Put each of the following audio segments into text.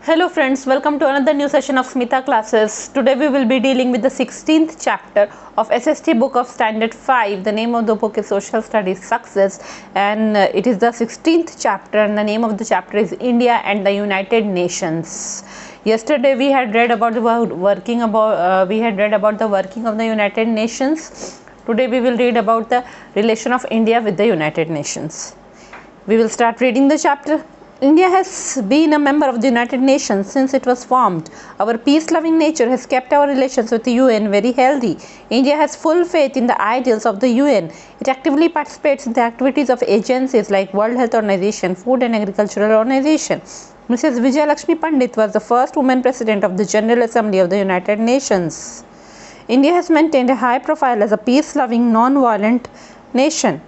Hello friends, welcome to another new session of Smita classes. Today we will be dealing with the 16th chapter of SST book of standard 5. The name of the book is Social Studies Success and it is the 16th chapter and the name of the chapter is India and the United Nations. Yesterday we had read about the working of the United Nations. Today we will read about the relation of India with the United Nations. We will start reading the chapter. India has been a member of the United Nations since it was formed. Our peace-loving nature has kept our relations with the UN very healthy. India has full faith in the ideals of the UN. It actively participates in the activities of agencies like World Health Organization, Food and Agricultural Organization. Mrs. Vijayalakshmi Pandit was the first woman president of the General Assembly of the United Nations. India has maintained a high profile as a peace-loving, non-violent nation.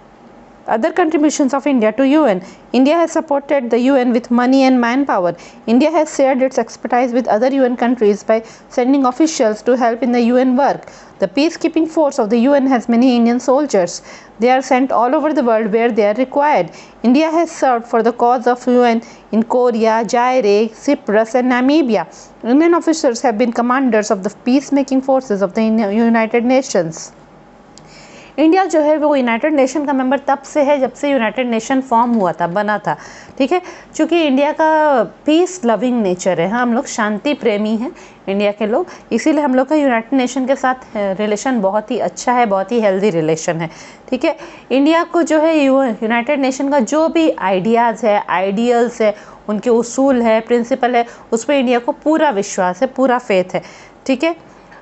Other contributions of India to UN. India has supported the UN with money and manpower. India has shared its expertise with other UN countries by sending officials to help in the UN work. The peacekeeping force of the UN has many Indian soldiers. They are sent all over the world where they are required. India has served for the cause of UN in Korea, Zaire, Cyprus and Namibia. Indian officers have been commanders of the peacemaking forces of the United Nations. India जो है वो United nation का member तब से है जब से United nation form हुआ था, बना था। ठीक है, क्योंकि इंडिया का पीस लविंग नेचर है। हाँ, हम लोग शांति प्रेमी हैं इंडिया के लोग, इसीलिए हम लोग का यूनाइटेड नेशन के साथ रिलेशन बहुत ही अच्छा है, बहुत ही हेल्दी रिलेशन है। ठीक है, इंडिया को जो है यूनाइटेड नेशन का जो भी आइडियाज़ है, आइडियल्स है, उनके उसूल है, प्रिंसिपल है, उस पर इंडिया को पूरा विश्वास है, पूरा फेथ है। ठीक है,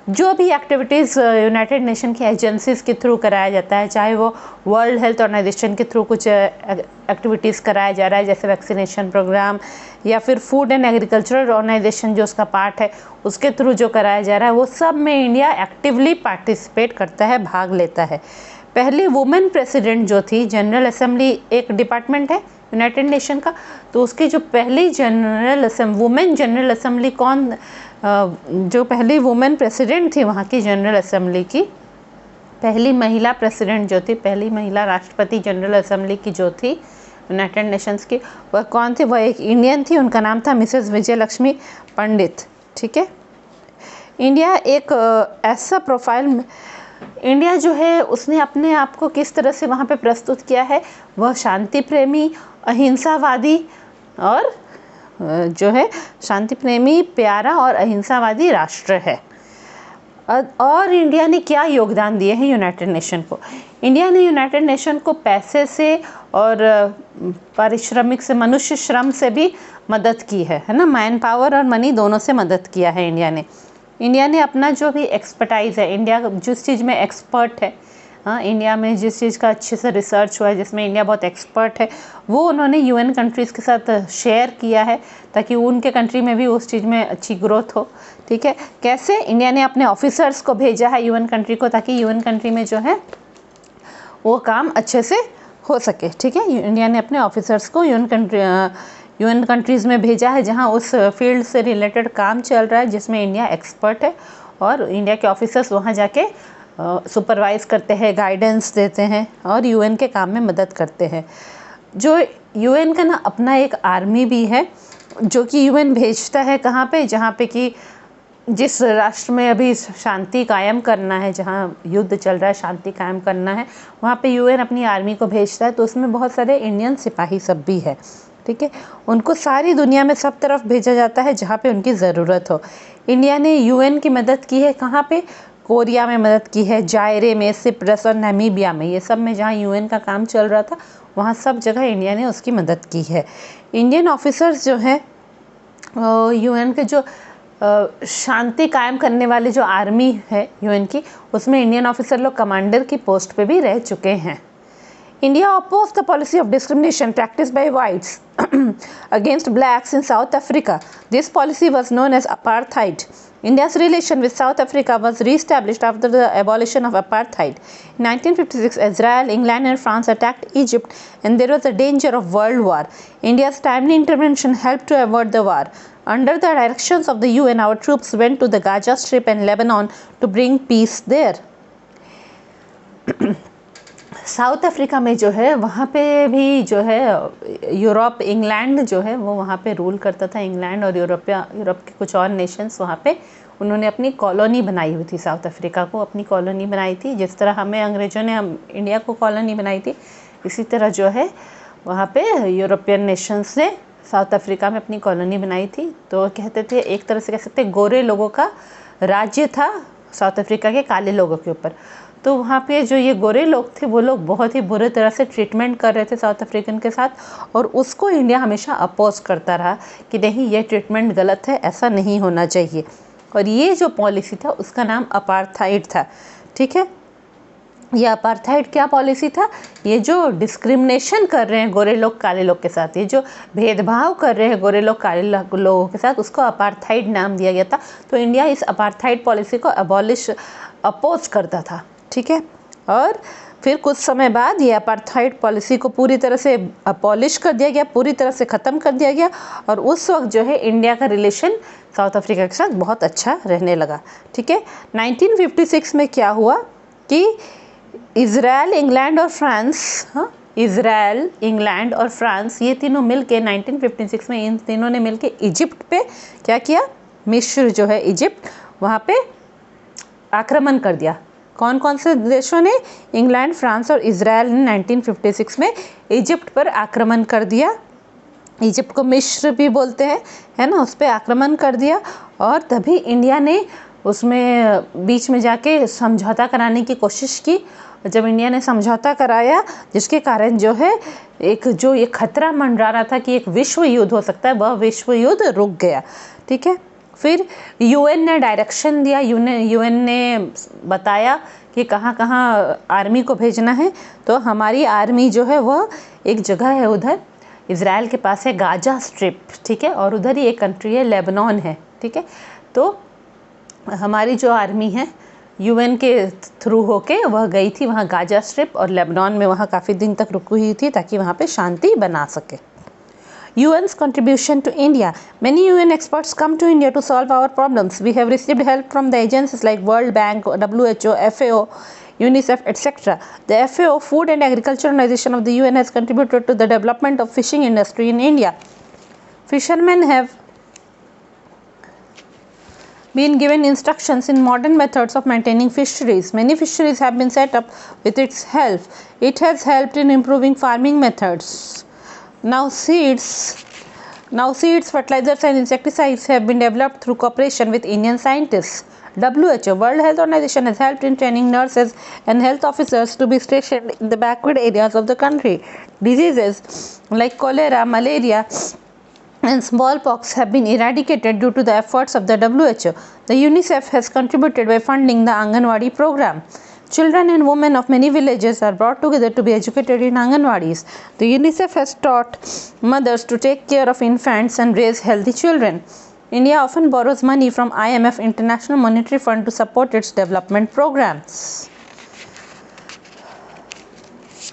जो भी एक्टिविटीज़ यूनाइटेड नेशन की एजेंसीज़ के थ्रू कराया जाता है, चाहे वो वर्ल्ड हेल्थ ऑर्गेनाइजेशन के थ्रू कुछ एक्टिविटीज़ कराया जा रहा है जैसे वैक्सीनेशन प्रोग्राम, या फिर फूड एंड एग्रीकल्चरल ऑर्गेनाइजेशन जो उसका पार्ट है उसके थ्रू जो कराया जा रहा है, वो सब में इंडिया एक्टिवली पार्टिसिपेट करता है, भाग लेता है। पहली वुमेन प्रेसिडेंट जो थी, जनरल असेंबली एक डिपार्टमेंट है यूनाइटेड नेशन का, तो उसकी जो पहली वुमेन जनरल असेंबली जो पहली वुमेन प्रेसिडेंट थी वहाँ की जनरल असेंबली की, पहली महिला प्रेसिडेंट जो थी, पहली महिला राष्ट्रपति जनरल असेंबली की जो थी यूनाइटेड नेशंस की, वह कौन थी? वह एक इंडियन थी, उनका नाम था मिसेस विजयलक्ष्मी पंडित। ठीक है, इंडिया एक ऐसा प्रोफाइल, इंडिया जो है उसने अपने आप को किस तरह से वहाँ पे प्रस्तुत किया है, वह शांति प्रेमी, अहिंसावादी और जो है शांति प्रेमी, प्यारा और अहिंसावादी राष्ट्र है। और इंडिया ने क्या योगदान दिए हैं यूनाइटेड नेशन को? इंडिया ने यूनाइटेड नेशन को पैसे से और पारिश्रमिक से, मनुष्य श्रम से भी मदद की है ना, मैन पावर और मनी दोनों से मदद किया है इंडिया ने अपना जो भी एक्सपर्टाइज़ है, इंडिया जिस चीज़ में एक्सपर्ट है, हाँ, इंडिया में जिस चीज़ का अच्छे से रिसर्च हुआ है, जिसमें इंडिया बहुत एक्सपर्ट है, वो उन्होंने यूएन कंट्रीज़ के साथ शेयर किया है ताकि उनके कंट्री में भी उस चीज़ में अच्छी ग्रोथ हो। ठीक है, कैसे? इंडिया ने अपने ऑफिसर्स को भेजा है यूएन कंट्री को ताकि यूएन कंट्री में जो है वो काम अच्छे से हो सके। ठीक है, इंडिया ने अपने ऑफिसर्स को यूएन कंट्रीज़ में भेजा है जहाँ उस फील्ड से रिलेटेड काम चल रहा है जिसमें इंडिया एक्सपर्ट है, और इंडिया के ऑफिसर्स वहाँ जाके सुपरवाइज़ करते हैं, गाइडेंस देते हैं और यूएन के काम में मदद करते हैं। जो यूएन का ना अपना एक आर्मी भी है जो कि यूएन भेजता है कहाँ पे? जहाँ पे कि जिस राष्ट्र में अभी शांति कायम करना है, जहाँ युद्ध चल रहा है, शांति कायम करना है, वहाँ पे यूएन अपनी आर्मी को भेजता है। तो उसमें बहुत सारे इंडियन सिपाही सब भी है। ठीक है, उनको सारी दुनिया में सब तरफ भेजा जाता है जहाँ पे उनकी ज़रूरत हो। इंडिया ने यूएन की मदद की है कहाँ पे? कोरिया में मदद की है, जायरे में, सिप्रस और नामीबिया में, ये सब में जहाँ यूएन का काम चल रहा था वहाँ सब जगह इंडिया ने उसकी मदद की है। इंडियन ऑफिसर्स जो हैं यूएन के जो शांति कायम करने वाले जो आर्मी है यूएन की, उसमें इंडियन ऑफिसर लोग कमांडर की पोस्ट पे भी रह चुके हैं। India opposed the policy of discrimination practiced by whites against blacks in South Africa. This policy was known as apartheid. India's relation with South Africa was re-established after the abolition of apartheid. In 1956, Israel, England and France attacked Egypt and there was a danger of world war. India's timely intervention helped to avert the war. Under the directions of the UN, our troops went to the Gaza Strip and Lebanon to bring peace there. South Africa में जो है वहाँ पे भी जो है Europe, England जो है वो वहाँ पे रूल करता था। इंग्लैंड और यूरोप के कुछ और नेशंस वहाँ पे उन्होंने अपनी कॉलोनी बनाई हुई थी। साउथ अफ्रीका को अपनी कॉलोनी बनाई थी, जिस तरह हमें अंग्रेज़ों ने हम इंडिया को कॉलोनी बनाई थी, इसी तरह जो है वहाँ पे यूरोपियन नेशंस ने साउथ अफ्रीका में अपनी कॉलोनी बनाई थी। तो कहते थे, एक तरह से कह सकते गोरे लोगों का राज्य था साउथ अफ्रीका के काले लोगों के ऊपर। तो वहाँ पे जो ये गोरे लोग थे वो लोग बहुत ही बुरे तरह से ट्रीटमेंट कर रहे थे साउथ अफ्रीकन के साथ, और उसको इंडिया हमेशा अपोज करता रहा कि नहीं, ये ट्रीटमेंट गलत है, ऐसा नहीं होना चाहिए। और ये जो पॉलिसी था उसका नाम अपार्थाइड था। ठीक है, ये अपार्थाइड क्या पॉलिसी था? ये जो डिस्क्रिमिनेशन कर रहे हैं गोरे लोग काले लोग के साथ, ये जो भेदभाव कर रहे हैं गोरे लोग काले लोगों के साथ, उसको अपार्थाइड नाम दिया गया था। तो इंडिया इस अपार्थाइड पॉलिसी को अपोज करता था। ठीक है, और फिर कुछ समय बाद ये अपार्थाइड पॉलिसी को पूरी तरह से अबॉलिश कर दिया गया, पूरी तरह से ख़त्म कर दिया गया, और उस वक्त जो है इंडिया का रिलेशन साउथ अफ्रीका के साथ बहुत अच्छा रहने लगा। ठीक है, 1956 में क्या हुआ कि इज़राइल, इंग्लैंड और फ्रांस, इज़राइल, इंग्लैंड और फ्रांस, ये तीनों मिलके 1956 में इन तीनों ने मिलके इजिप्ट पे क्या किया? मिस्र जो है इजिप्ट, वहाँ पे आक्रमण कर दिया। कौन कौन से देशों ने? इंग्लैंड, फ्रांस और इज़राइल ने 1956 में इजिप्ट पर आक्रमण कर दिया। इजिप्ट को मिस्र भी बोलते हैं, है ना, उस पर आक्रमण कर दिया। और तभी इंडिया ने उसमें बीच में जाके समझौता कराने की कोशिश की। जब इंडिया ने समझौता कराया, जिसके कारण जो है जो ये खतरा मंडरा रहा था कि एक विश्व युद्ध हो सकता है, वह विश्व युद्ध रुक गया। ठीक है, फिर यूएन ने डायरेक्शन दिया, यूएन ने बताया कि कहाँ कहाँ आर्मी को भेजना है। तो हमारी आर्मी जो है वह एक जगह है उधर इज़राइल के पास है, गाजा स्ट्रिप। ठीक है, और उधर ही एक कंट्री है लेबनान है। ठीक है, तो हमारी जो आर्मी है यूएन के थ्रू होके वह गई थी वहाँ गाजा स्ट्रिप और लेबनान में, वहाँ काफ़ी दिन तक रुकी हुई थी ताकि वहाँ पे शांति बना सके। UN's contribution to India. Many UN experts come to India to solve our problems. We have received help from the agencies like World Bank, WHO, FAO, UNICEF, etc. The FAO, Food and Agriculture Organization of the UN, has contributed to the development of fishing industry in India. Fishermen have been given instructions in modern methods of maintaining fisheries. Many fisheries have been set up with its help. It has helped in improving farming methods. Now seeds, fertilizers and insecticides have been developed through cooperation with Indian scientists. WHO, World Health Organization, has helped in training nurses and health officers to be stationed in the backward areas of the country. Diseases like cholera, malaria and smallpox have been eradicated due to the efforts of the WHO. The UNICEF has contributed by funding the Anganwadi program. Children and women of many villages are brought together to be educated in Anganwadis. The UNICEF has taught mothers to take care of infants and raise healthy children. India often borrows money from IMF, International Monetary Fund, to support its development programs.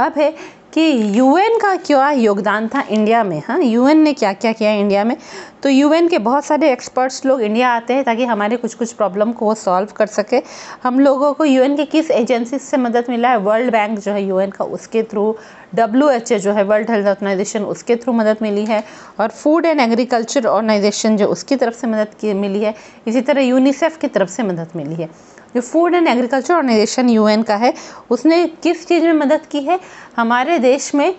अब है कि UN का क्या योगदान था India में। हाँ, UN ने क्या क्या किया इंडिया में? तो यूएन के बहुत सारे एक्सपर्ट्स लोग इंडिया आते हैं ताकि हमारे कुछ प्रॉब्लम को वो सॉल्व कर सके। हम लोगों को यूएन के किस एजेंसी से मदद मिला है? वर्ल्ड बैंक जो है यूएन का, उसके थ्रू, WHO जो है वर्ल्ड हेल्थ ऑर्गेनाइजेशन, उसके थ्रू मदद मिली है, और फूड एंड एग्रीकल्चर ऑर्गेनाइजेशन जो उसकी तरफ से मदद मिली है। इसी तरह यूनिसेफ की तरफ से मदद मिली है। जो Food and Agriculture Organization UN का है, उसने किस चीज़ में मदद की है? हमारे देश में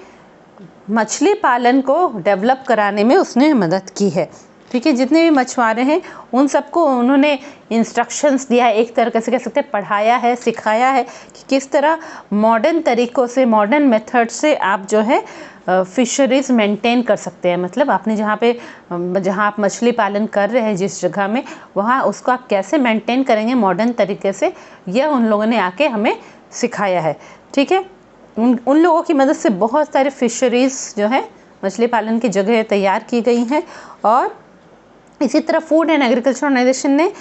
मछली पालन को डेवलप कराने में उसने मदद की है। ठीक है, जितने भी मछुआरे हैं उन सबको उन्होंने इंस्ट्रक्शंस दिया है, एक तरह से कह सकते हैं पढ़ाया है, सिखाया है कि किस तरह मॉडर्न तरीक़ों से, मॉडर्न मेथड से आप जो है फिशरीज़ मेंटेन कर सकते हैं। मतलब आपने जहाँ आप मछली पालन कर रहे हैं जिस जगह में, वहाँ उसको आप कैसे मेंटेन करेंगे मॉडर्न तरीके से, यह उन लोगों ने आके हमें सिखाया है। ठीक है, उन लोगों की मदद से बहुत सारे फिशरीज़ जो है मछली पालन की जगह तैयार की गई हैं। और इसी तरह फूड एंड एग्रीकल्चर ऑर्गेनाइजेशन ने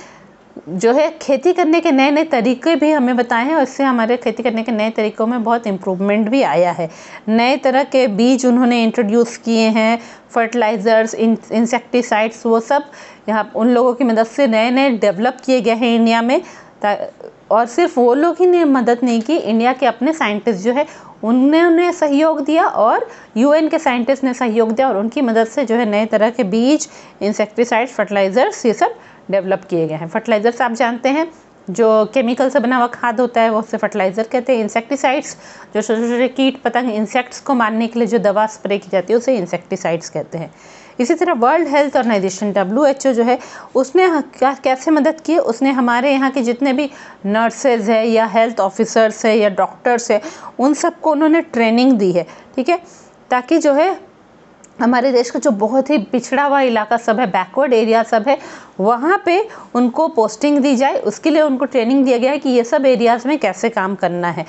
जो है खेती करने के नए नए तरीके भी हमें बताए हैं, और इससे हमारे खेती करने के नए तरीक़ों में बहुत इम्प्रूवमेंट भी आया है। नए तरह के बीज उन्होंने इंट्रोड्यूस किए हैं, फर्टिलाइज़र्स, इंसेक्टिसाइड्स, वो सब यहाँ उन लोगों की मदद से नए नए डेवलप किए गए हैं इंडिया में। और सिर्फ वो लोग ही ने मदद नहीं की, इंडिया के अपने साइंटिस्ट जो है उन्होंने सहयोग दिया और UN के साइंटिस्ट ने सहयोग दिया और उनकी मदद से जो है नए तरह के बीज, इंसेक्टिसाइड्स, फर्टिलाइजर्स ये सब डेवलप किए गए हैं। फर्टिलाइजर्स आप जानते हैं जो केमिकल से बना हुआ खाद होता है वो उसे फर्टिलाइज़र कहते हैं। इंसेक्टिसाइड्स जो छोटे छोटे कीट पतंग इंसेक्ट्स को मारने के लिए जो दवा स्प्रे की जाती है उसे इंसेक्टिसाइड्स कहते हैं। इसी तरह वर्ल्ड हेल्थ ऑर्गेनाइजेशन WHO जो है उसने कैसे मदद की, उसने हमारे यहाँ के जितने भी नर्सेज है या हेल्थ ऑफिसर्स है या डॉक्टर्स है उन सबको उन्होंने ट्रेनिंग दी है, ठीक है, ताकि जो है हमारे देश का जो बहुत ही पिछड़ा हुआ इलाका सब है, बैकवर्ड एरिया सब है, वहाँ पे उनको पोस्टिंग दी जाए। उसके लिए उनको ट्रेनिंग दिया गया है कि ये सब एरियाज़ में कैसे काम करना है।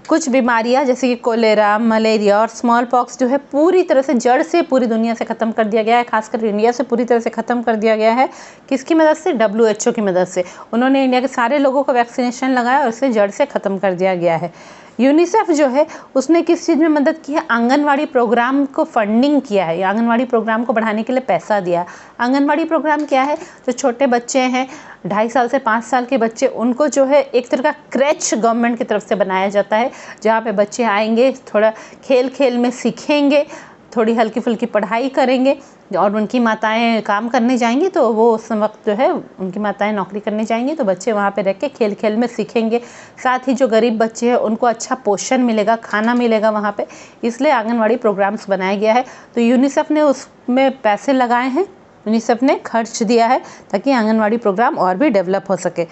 कुछ बीमारियाँ जैसे कि कोलेरा, मलेरिया और स्मॉल पॉक्स जो है पूरी तरह से जड़ से पूरी दुनिया से ख़त्म कर दिया गया है, खासकर इंडिया से पूरी तरह से ख़त्म कर दिया गया है। किसकी मदद से? WHO की मदद से। उन्होंने इंडिया के सारे लोगों को वैक्सीनेशन लगाया और उसे जड़ से ख़त्म कर दिया गया है। यूनिसेफ जो है उसने किस चीज़ में मदद की है? आंगनवाड़ी प्रोग्राम को फंडिंग किया है, आंगनवाड़ी प्रोग्राम को बढ़ाने के लिए पैसा दिया। आंगनवाड़ी प्रोग्राम क्या है? जो छोटे बच्चे हैं 2.5 साल से 5 साल के बच्चे, उनको जो है एक तरह का क्रैच गवर्नमेंट की तरफ से बनाया जाता है, जहाँ पे बच्चे आएंगे, थोड़ा खेल खेल में सीखेंगे, थोड़ी हल्की फुल्की पढ़ाई करेंगे और उनकी माताएं काम करने जाएंगी तो वो उस वक्त जो है उनकी माताएं नौकरी करने जाएंगी तो बच्चे वहाँ पे रह के खेल खेल में सीखेंगे। साथ ही जो गरीब बच्चे हैं उनको अच्छा पोषण मिलेगा, खाना मिलेगा वहाँ पे, इसलिए आंगनवाड़ी प्रोग्राम्स बनाया गया है। तो यूनिसेफ ने उसमें पैसे लगाए हैं, यूनिसेफ ने खर्च दिया है ताकि आंगनवाड़ी प्रोग्राम और भी डेवलप हो सके।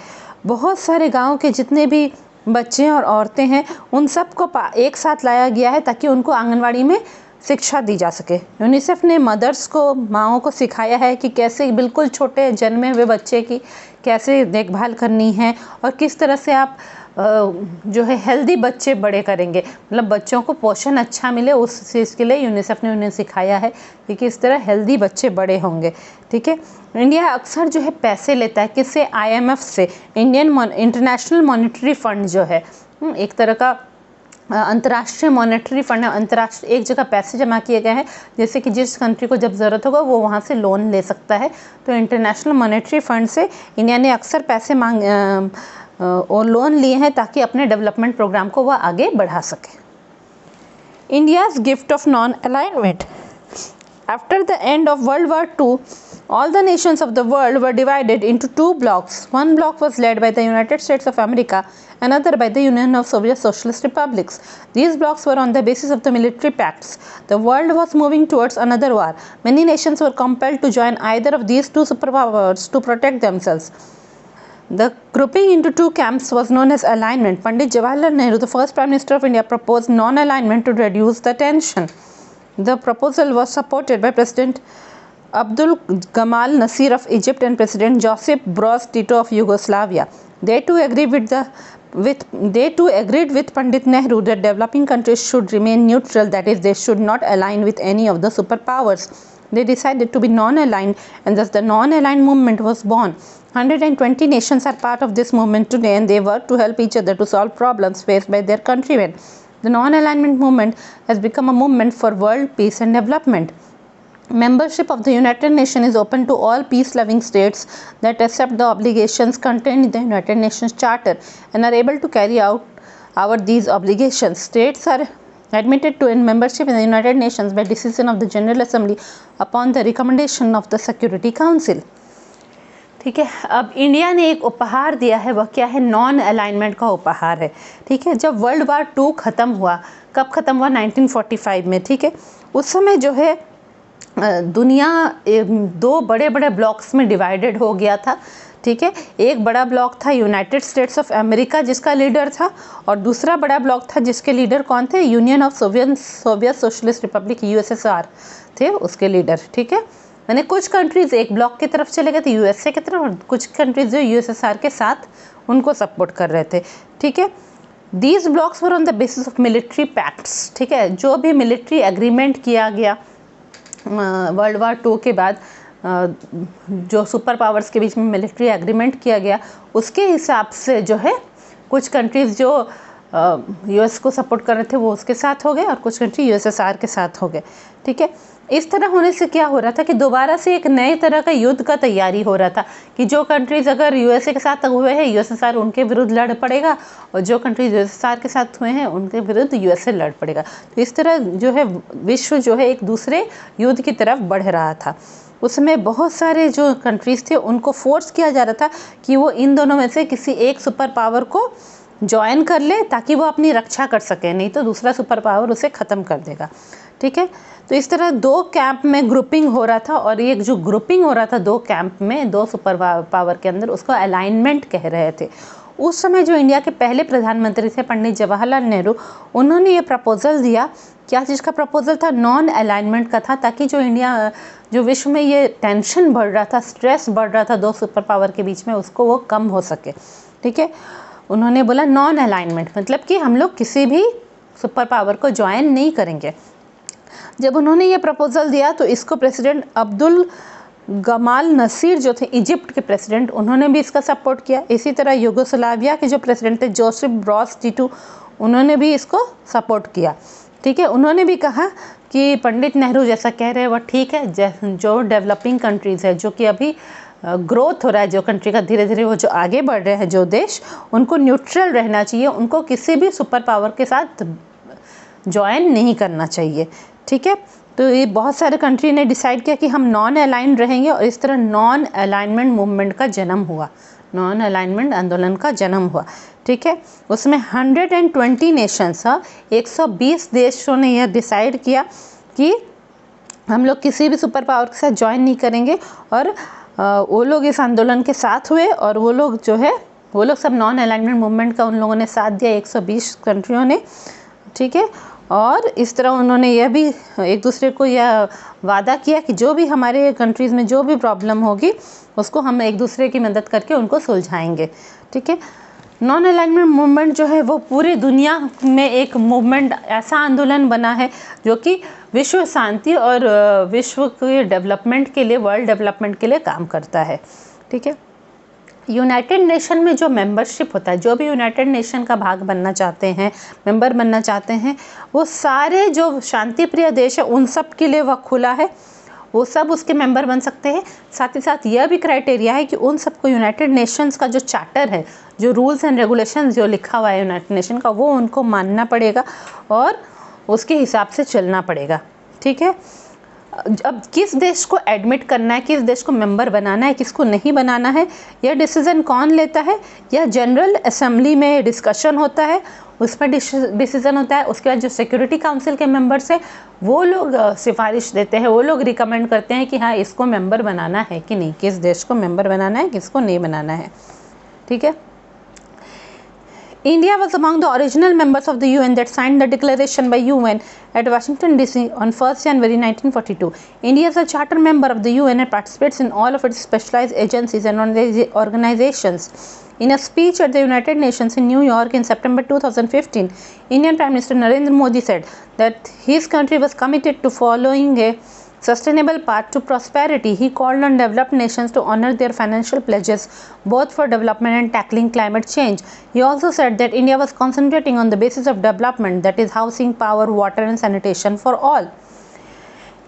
बहुत सारे गाँव के जितने भी बच्चे और औरतें हैं उन सबको एक साथ लाया गया है ताकि उनको आंगनवाड़ी में शिक्षा दी जा सके। यूनिसेफ ने मदर्स को, माँओं को सिखाया है कि कैसे बिल्कुल छोटे जन्मे हुए बच्चे की कैसे देखभाल करनी है और किस तरह से आप जो है हेल्दी बच्चे बड़े करेंगे, मतलब बच्चों को पोषण अच्छा मिले, उस चीज़ के लिए यूनिसेफ ने उन्हें सिखाया है कि किस तरह हेल्दी बच्चे बड़े होंगे, ठीक है। इंडिया अक्सर जो है पैसे लेता है किससे? IMF से, इंटरनेशनल मॉनेटरी फंड जो है एक तरह का अंतर्राष्ट्रीय मॉनेटरी फंड है। अंतर्राष्ट्रीय एक जगह पैसे जमा किए गए हैं, जैसे कि जिस कंट्री को जब ज़रूरत होगा वो वहाँ से लोन ले सकता है। तो इंटरनेशनल मॉनेटरी फंड से इंडिया ने अक्सर पैसे और लोन लिए हैं ताकि अपने डेवलपमेंट प्रोग्राम को वह आगे बढ़ा सके। India's gift of non alignment. After the end of World War II, all the nations of the world were divided into two blocks. One block was led by the United States of America, another by the Union of Soviet Socialist Republics. These blocks were on the basis of the military pacts. The world was moving towards another war. Many nations were compelled to join either of these two superpowers to protect themselves. The grouping into two camps was known as alignment. Pandit Jawaharlal Nehru, the first Prime Minister of India, proposed non-alignment to reduce the tension. The proposal was supported by President Abdul Gamal Nasir of Egypt and President Josip Broz Tito of Yugoslavia. They too agreed with Pandit Nehru that developing countries should remain neutral, that is, they should not align with any of the superpowers. They decided to be non-aligned, and thus the non-aligned movement was born. 120 nations are part of this movement today, and they work to help each other to solve problems faced by their countrymen. The non-alignment movement has become a movement for world peace and development. Membership of the United Nations is open to all peace-loving states that accept the obligations contained in the United Nations Charter and are able to carry out these obligations. States are admitted to in membership in the United Nations by decision of the General Assembly upon the recommendation of the Security Council. ठीक है, अब India ने एक उपहार दिया है, वह क्या है? नॉन अलाइनमेंट का उपहार है, ठीक है। जब World War II ख़त्म हुआ, कब ख़त्म हुआ? 1945 में, ठीक है। उस समय जो है दुनिया दो बड़े बड़े ब्लॉक्स में डिवाइडेड हो गया था, ठीक है। एक बड़ा ब्लॉक था यूनाइटेड स्टेट्स ऑफ अमेरिका जिसका लीडर था, और दूसरा बड़ा ब्लॉक था जिसके लीडर कौन थे? Union of Soviet socialist Republic USSR थे उसके लीडर, ठीक है। यानी कुछ कंट्रीज़ एक ब्लॉक की तरफ चले गए थे, USA की तरफ, और कुछ कंट्रीज़ जो USSR के साथ उनको सपोर्ट कर रहे थे, ठीक है। These blocks were on the basis of military pacts, ठीक है। जो भी मिलिट्री एग्रीमेंट किया गया World War II के बाद, जो सुपर पावर्स के बीच में मिलिट्री एग्रीमेंट किया गया, उसके हिसाब से जो है कुछ कंट्रीज़ जो US को सपोर्ट कर रहे थे वो उसके साथ हो गए और कुछ कंट्री USSR के साथ हो गए, ठीक है। इस तरह होने से क्या हो रहा था कि दोबारा से एक नए तरह का युद्ध का तैयारी हो रहा था कि जो कंट्रीज अगर यूएसए के साथ हुए हैं यूएसएसआर उनके विरुद्ध लड़ पड़ेगा, और जो कंट्रीज यूएसएसआर के साथ हुए हैं उनके विरुद्ध यूएसए लड़ पड़ेगा। तो इस तरह जो है विश्व जो है एक दूसरे युद्ध की तरफ बढ़ रहा था। उसमें बहुत सारे जो कंट्रीज थे उनको फोर्स किया जा रहा था कि वो इन दोनों में से किसी एक सुपर पावर को ज्वाइन कर ले ताकि वो अपनी रक्षा कर सके, नहीं तो दूसरा सुपर पावर उसे ख़त्म कर देगा। ठीक है, तो इस तरह दो कैंप में ग्रुपिंग हो रहा था, और ये जो ग्रुपिंग हो रहा था दो कैंप में, दो सुपर पावर के अंदर, उसको अलाइनमेंट कह रहे थे। उस समय जो इंडिया के पहले प्रधानमंत्री थे पंडित जवाहरलाल नेहरू, उन्होंने ये प्रपोजल दिया। क्या चीज़ का प्रपोजल था? नॉन अलाइनमेंट का था, ताकि जो विश्व में ये टेंशन बढ़ रहा था, स्ट्रेस बढ़ रहा था दो सुपर पावर के बीच में, उसको वो कम हो सके। ठीक है, उन्होंने बोला नॉन अलाइनमेंट मतलब कि हम लोग किसी भी सुपर पावर को ज्वाइन नहीं करेंगे। जब उन्होंने ये प्रपोजल दिया तो इसको प्रेसिडेंट अब्दुल गमाल नसीर जो थे इजिप्ट के प्रेसिडेंट, उन्होंने भी इसका सपोर्ट किया। इसी तरह यूगोस्लाविया के जो प्रेसिडेंट थे जोसेफ ब्रॉस टिटू, उन्होंने भी इसको सपोर्ट किया। ठीक है, उन्होंने भी कहा कि पंडित नेहरू जैसा कह रहे हैं वह ठीक है, जो डेवलपिंग कंट्रीज़ है, जो कि अभी ग्रोथ हो रहा है, जो कंट्री का धीरे धीरे वो जो आगे बढ़ रहे हैं जो देश, उनको न्यूट्रल रहना चाहिए, उनको किसी भी सुपर पावर के साथ ज्वाइन नहीं करना चाहिए। ठीक है, तो ये बहुत सारे कंट्री ने डिसाइड किया कि हम नॉन अलाइन रहेंगे, और इस तरह नॉन अलाइनमेंट मूवमेंट का जन्म हुआ, नॉन अलाइनमेंट आंदोलन का जन्म हुआ। ठीक है, उसमें 120 नेशंस 120 देशों ने यह डिसाइड किया कि हम लोग किसी भी सुपर पावर के साथ ज्वाइन नहीं करेंगे, और वो लोग इस आंदोलन के साथ हुए, और वो लोग सब नॉन अलाइनमेंट मूवमेंट का उन लोगों ने साथ दिया, 120 कंट्रियों ने। ठीक है, और इस तरह उन्होंने यह भी एक दूसरे को यह वादा किया कि जो भी हमारे कंट्रीज़ में जो भी प्रॉब्लम होगी उसको हम एक दूसरे की मदद करके उनको सुलझाएंगे। ठीक है, नॉन अलाइनमेंट मूवमेंट जो है वो पूरी दुनिया में एक मूवमेंट, ऐसा आंदोलन बना है जो कि विश्व शांति और विश्व के डेवलपमेंट के लिए, वर्ल्ड डेवलपमेंट के लिए काम करता है। ठीक है, यूनाइटेड नेशन में जो मेंबरशिप होता है, जो भी यूनाइटेड नेशन का भाग बनना चाहते हैं, मेंबर बनना चाहते हैं, वो सारे जो शांति प्रिय देश है उन सब के लिए वह खुला है, वो सब उसके मेंबर बन सकते हैं। साथ ही साथ यह भी क्राइटेरिया है कि उन सबको यूनाइटेड नेशंस का जो चार्टर है, जो रूल्स एंड रेगुलेशंस जो लिखा हुआ है यूनाइटेड नेशन का, वो उनको मानना पड़ेगा और उसके हिसाब से चलना पड़ेगा। ठीक है, अब किस देश को एडमिट करना है, किस देश को मेंबर बनाना है, किसको नहीं बनाना है, यह डिसीज़न कौन लेता है? यह जनरल असेंबली में डिस्कशन होता है, उस पर डिसीज़न होता है। उसके बाद जो सिक्योरिटी काउंसिल के मेंबर्स हैं वो लोग सिफारिश देते हैं, वो लोग रिकमेंड करते हैं कि हाँ इसको मेंबर बनाना है कि नहीं, किस देश को मेंबर बनाना है, किसको नहीं बनाना है। ठीक है, India was among the original members of the UN that signed the declaration by UN at Washington DC on 1st January 1942. India is a charter member of the UN and participates in all of its specialized agencies and organizations. In a speech at the United Nations in New York in September 2015, Indian Prime Minister Narendra Modi said that his country was committed to following a sustainable path to prosperity. He called on developed nations to honor their financial pledges both for development and tackling climate change. He also said that India was concentrating on the basis of development, that is housing, power, water and sanitation for all.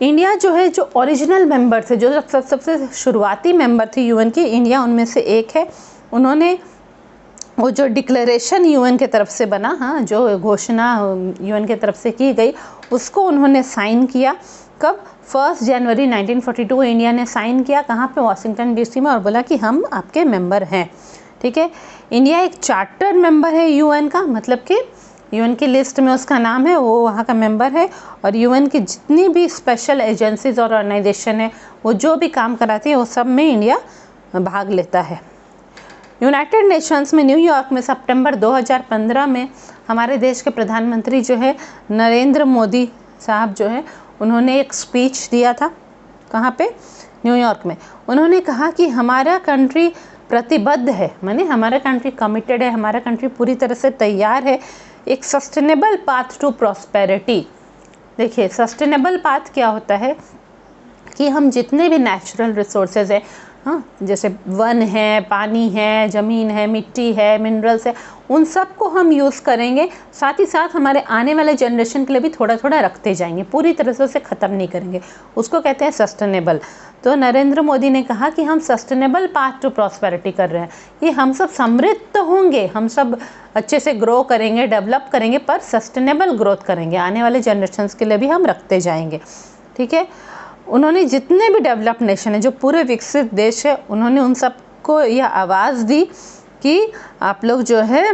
India जो है, जो original member थे, जो सबसे शुरुआती member थे UN की, India उनमें से एक है। उन्होंने वो जो डिक्लेरेशन यूएन के तरफ से बना, हाँ, जो घोषणा यूएन के तरफ से की गई, उसको उन्होंने साइन किया। कब? 1 जनवरी 1942 इंडिया ने साइन किया। कहाँ पे? वाशिंगटन डीसी में, और बोला कि हम आपके मेंबर हैं। ठीक है, इंडिया एक चार्टर मेंबर है यूएन का, मतलब कि यूएन की लिस्ट में उसका नाम है, वो वहाँ का मेंबर है। और यूएन की जितनी भी स्पेशल एजेंसीज और ऑर्गेनाइजेशन है, वो जो भी काम कराती है, वो सब में इंडिया भाग लेता है। यूनाइटेड नेशंस में न्यूयॉर्क में सितंबर 2015 में हमारे देश के प्रधानमंत्री जो है नरेंद्र मोदी साहब जो है, उन्होंने एक स्पीच दिया था। कहाँ पे? न्यूयॉर्क में। उन्होंने कहा कि हमारा कंट्री प्रतिबद्ध है, माने हमारा कंट्री कमिटेड है, हमारा कंट्री पूरी तरह से तैयार है एक सस्टेनेबल पाथ टू प्रॉस्पेरिटी। देखिए, सस्टेनेबल पाथ क्या होता है कि हम जितने भी नेचुरल रिसोर्सेज हैं, हाँ, जैसे वन है, पानी है, ज़मीन है, मिट्टी है, मिनरल्स है, उन सब को हम यूज़ करेंगे। साथ ही साथ हमारे आने वाले जनरेशन के लिए भी थोड़ा थोड़ा रखते जाएंगे, पूरी तरह से उसे ख़त्म नहीं करेंगे। उसको कहते हैं सस्टेनेबल। तो नरेंद्र मोदी ने कहा कि हम सस्टेनेबल पाथ टू प्रॉस्पेरिटी कर रहे हैं। ये हम सब समृद्ध तो होंगे, हम सब अच्छे से ग्रो करेंगे, डेवलप करेंगे, पर सस्टेनेबल ग्रोथ करेंगे, आने वाले जनरेशन्स के लिए भी हम रखते जाएंगे। ठीक है। उन्होंने जितने भी डेवलप्ड नेशन है, जो पूरे विकसित देश है, उन्होंने उन सबको यह आवाज़ दी कि आप लोग जो है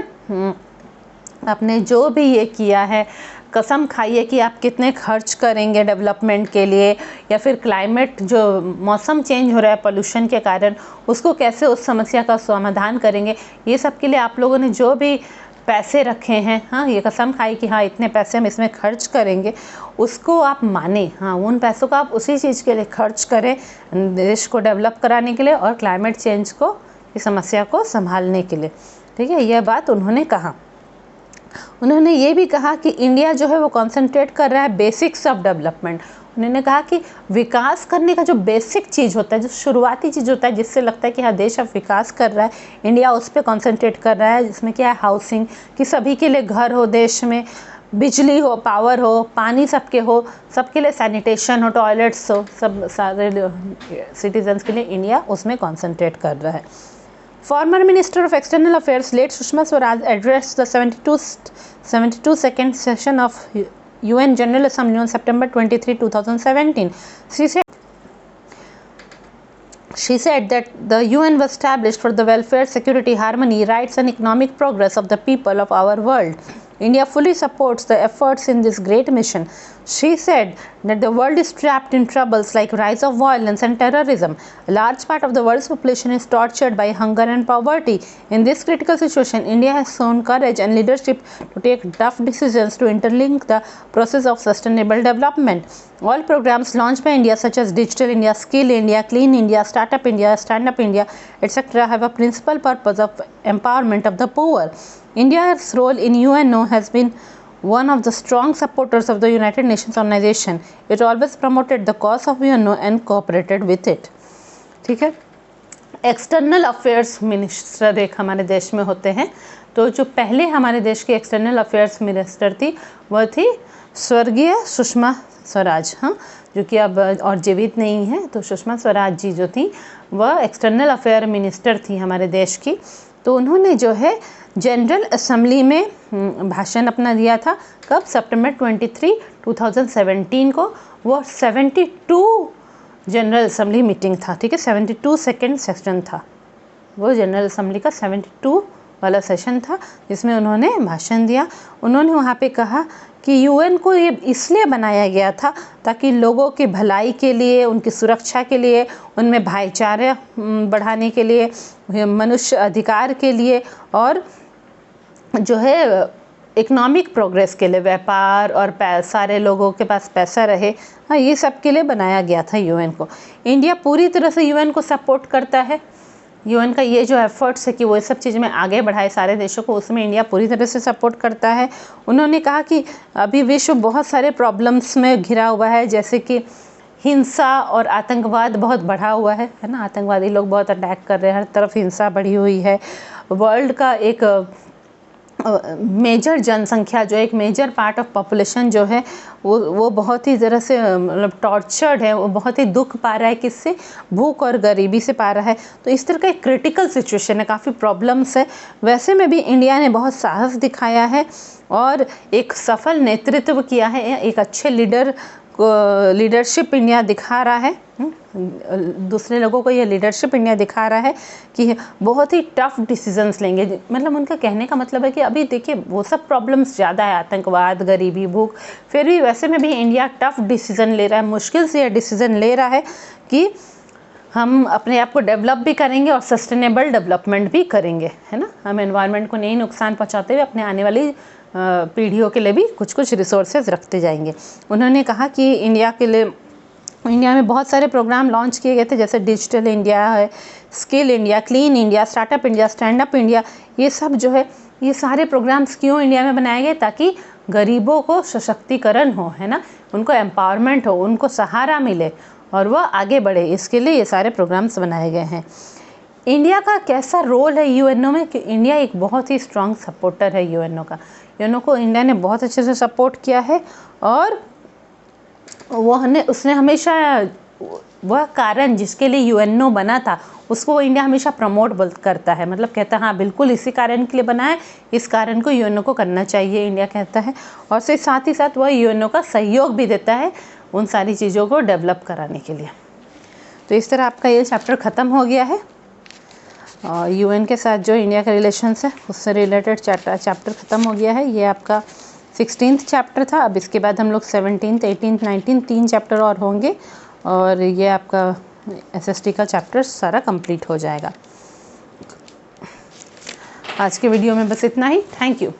आपने जो भी ये किया है, कसम खाइए कि आप कितने खर्च करेंगे डेवलपमेंट के लिए, या फिर क्लाइमेट जो मौसम चेंज हो रहा है पोल्यूशन के कारण, उसको कैसे उस समस्या का समाधान करेंगे। ये सब के लिए आप लोगों ने जो भी पैसे रखे हैं, हाँ, ये कसम खाई कि हाँ इतने पैसे हम इसमें खर्च करेंगे, उसको आप माने। हाँ, उन पैसों को आप उसी चीज़ के लिए खर्च करें, देश को डेवलप कराने के लिए और क्लाइमेट चेंज को, इस समस्या को संभालने के लिए। ठीक है, यह बात उन्होंने कहा। उन्होंने ये भी कहा कि इंडिया जो है वो कॉन्सेंट्रेट कर रहा है बेसिक्स ऑफ डेवलपमेंट। उन्होंने कहा कि विकास करने का जो बेसिक चीज़ होता है, जो शुरुआती चीज़ होता है, जिससे लगता है कि हाँ देश अब विकास कर रहा है, इंडिया उस पर कॉन्सेंट्रेट कर रहा है। जिसमें क्या है, हाउसिंग, कि सभी के लिए घर हो, देश में बिजली हो, पावर हो, पानी सबके हो, सबके लिए सैनिटेशन हो, टॉयलेट्स हो, सब सारे सिटीजन्स के लिए इंडिया उसमें कॉन्सेंट्रेट कर रहा है। Former Minister of External Affairs, late Sushma Swaraj, addressed the 72nd session of UN General Assembly on September 23, 2017. She said that the UN was established for the welfare, security, harmony, rights and economic progress of the people of our world. India fully supports the efforts in this great mission. She said that the world is trapped in troubles like rise of violence and terrorism. A large part of the world's population is tortured by hunger and poverty. In this critical situation, India has shown courage and leadership to take tough decisions to interlink the process of sustainable development. All programs launched by India, such as Digital India, Skill India, Clean India, Startup India, Stand Up India, etc., have a principal purpose of empowerment of the poor. India's role in UNO has been one of the strong supporters of the United Nations organization. It always promoted the cause of UNO and cooperated with it. ठीक है। External affairs minister एक हमारे देश में होते हैं। तो जो पहले हमारे देश की एक्सटर्नल अफेयर्स मिनिस्टर थी वह थी स्वर्गीय सुषमा स्वराज, हाँ, जो कि अब और जीवित नहीं है। तो सुषमा स्वराज जी जो थी वह एक्सटर्नल अफेयर मिनिस्टर थी हमारे देश की। तो उन्होंने जो है जनरल असेंबली में भाषण अपना दिया था। कब? सितंबर 23, 2017 को। वो 72 जनरल असेंबली मीटिंग था। ठीक है, 72 सेकेंड सेशन था वो जनरल असेंबली का, 72 वाला सेशन था जिसमें उन्होंने भाषण दिया। उन्होंने वहाँ पे कहा कि यूएन को ये इसलिए बनाया गया था ताकि लोगों की भलाई के लिए, उनकी सुरक्षा के लिए, उनमें भाईचारा बढ़ाने के लिए, मनुष्य अधिकार के लिए और जो है इकोनॉमिक प्रोग्रेस के लिए, व्यापार और सारे लोगों के पास पैसा रहे, हाँ, ये सब के लिए बनाया गया था यूएन को। इंडिया पूरी तरह से यूएन को सपोर्ट करता है। यूएन का ये जो एफर्ट्स है कि वो सब चीज़ में आगे बढ़ाए सारे देशों को, उसमें इंडिया पूरी तरह से सपोर्ट करता है। उन्होंने कहा कि अभी विश्व बहुत सारे प्रॉब्लम्स में घिरा हुआ है, जैसे कि हिंसा और आतंकवाद बहुत बढ़ा हुआ है ना, आतंकवादी लोग बहुत अटैक कर रहे हैं, हर तरफ हिंसा बढ़ी हुई है। वर्ल्ड का एक मेजर जनसंख्या, जो एक मेजर पार्ट ऑफ पॉपुलेशन जो है वो बहुत ही तरह से मतलब टॉर्चर्ड है, वो बहुत ही दुख पा रहा है, किससे? भूख और गरीबी से पा रहा है। तो इस तरह का एक क्रिटिकल सिचुएशन है, काफ़ी प्रॉब्लम्स है। वैसे में भी इंडिया ने बहुत साहस दिखाया है और एक सफल नेतृत्व किया है, एक अच्छे लीडरशिप इंडिया दिखा रहा है। दूसरे लोगों को ये लीडरशिप इंडिया दिखा रहा है कि बहुत ही टफ डिसीजंस लेंगे। मतलब उनका कहने का मतलब है कि अभी देखिए वो सब प्रॉब्लम्स ज़्यादा है, आतंकवाद, गरीबी, भूख, फिर भी वैसे में भी इंडिया टफ डिसीजन ले रहा है, मुश्किल से यह डिसीजन ले रहा है कि हम अपने आप को डेवलप भी करेंगे और सस्टेनेबल डेवलपमेंट भी करेंगे, है ना। हम एनवायरनमेंट को नहीं नुकसान पहुँचाते हुए अपने आने वाली पीढ़ियों के लिए भी कुछ कुछ रिसोर्सेज रखते जाएंगे। उन्होंने कहा कि इंडिया में बहुत सारे प्रोग्राम लॉन्च किए गए थे, जैसे डिजिटल इंडिया है, skill India, clean India, startup India, stand up India. ये सब जो है, ये सारे प्रोग्राम्स क्यों इंडिया में बनाए गए? ताकि गरीबों को सशक्तिकरण हो, है ना, उनको एम्पावरमेंट हो, उनको सहारा मिले और वह आगे बढ़े, इसके लिए ये सारे प्रोग्राम्स बनाए गए हैं। इंडिया का कैसा रोल है यूएनओ में, कि इंडिया एक बहुत ही स्ट्रॉन्ग सपोर्टर है यूएनओ का। यूएनओ को इंडिया ने बहुत अच्छे से सपोर्ट किया है और उसने हमेशा वह कारण जिसके लिए यूएनओ बना था उसको वो इंडिया हमेशा प्रमोट करता है, मतलब कहता है हाँ बिल्कुल इसी कारण के लिए बना है, इस कारण को यूएनओ को करना चाहिए, इंडिया कहता है। और फिर साथ ही साथ वह यूएनओ का सहयोग भी देता है उन सारी चीज़ों को डेवलप कराने के लिए। तो इस तरह आपका ये चैप्टर ख़त्म हो गया है और यूएन के साथ जो इंडिया का रिलेशंस है उससे रिलेटेड चैप्टर ख़त्म हो गया है। ये आपका 16th चैप्टर था। अब इसके बाद हम लोग 17th, 18th, 19th 3 चैप्टर और होंगे और ये आपका SST का चैप्टर सारा कंप्लीट हो जाएगा। आज के वीडियो में बस इतना ही। Thank you.